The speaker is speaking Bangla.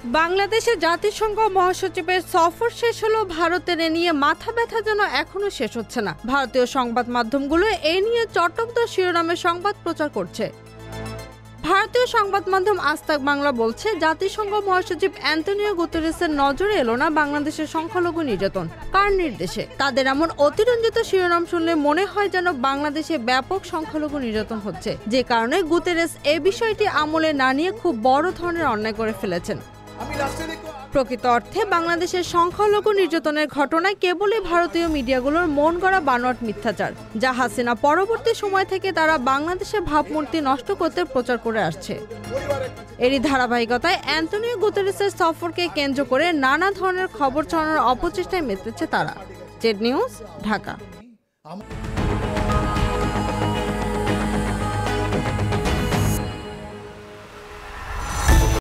বাংলাদেশে জাতিসংঘ মহাসচিবের সফর শেষ হলেও ভারতের এ নিয়ে মাথা ব্যথা যেন এখনো শেষ হচ্ছে না। ভারতীয় সংবাদ মাধ্যমগুলো এ নিয়ে চটকদার শিরোনামে সংবাদ প্রচার করছে। ভারতীয় সংবাদ মাধ্যম আজ তাক বাংলা বলছে, জাতিসংঘ মহাসচিব অ্যান্টনিও গুতেরেসের নজরে এলো না বাংলাদেশের সংখ্যালঘু নির্যাতন। কার নির্দেশে? তাদের এমন অতিরঞ্জিত শিরোনাম শুনলে মনে হয় যেন বাংলাদেশে ব্যাপক সংখ্যালঘু নির্যাতন হচ্ছে, যে কারণে গুতেরেস এ বিষয়টি আমলে না নিয়ে খুব বড় ধরনের অন্যায় করে ফেলেছেন। প্রকৃত অর্থে বাংলাদেশের সংখ্যালঘু নির্যাতনের ঘটনায় কেবলই ভারতীয় মিডিয়াগুলোর মন গড়া বানোয়াট মিথ্যাচার, যা হাসিনা পরবর্তী সময় থেকে তারা বাংলাদেশের ভাবমূর্তি নষ্ট করতে প্রচার করে আসছে। এরই ধারাবাহিকতায় অ্যান্টনিও গুতেরেসের সফরকে কেন্দ্র করে নানা ধরনের খবর ছড়ানোর অপচেষ্টায় মেতেছে তারা। Z news, Dhaka.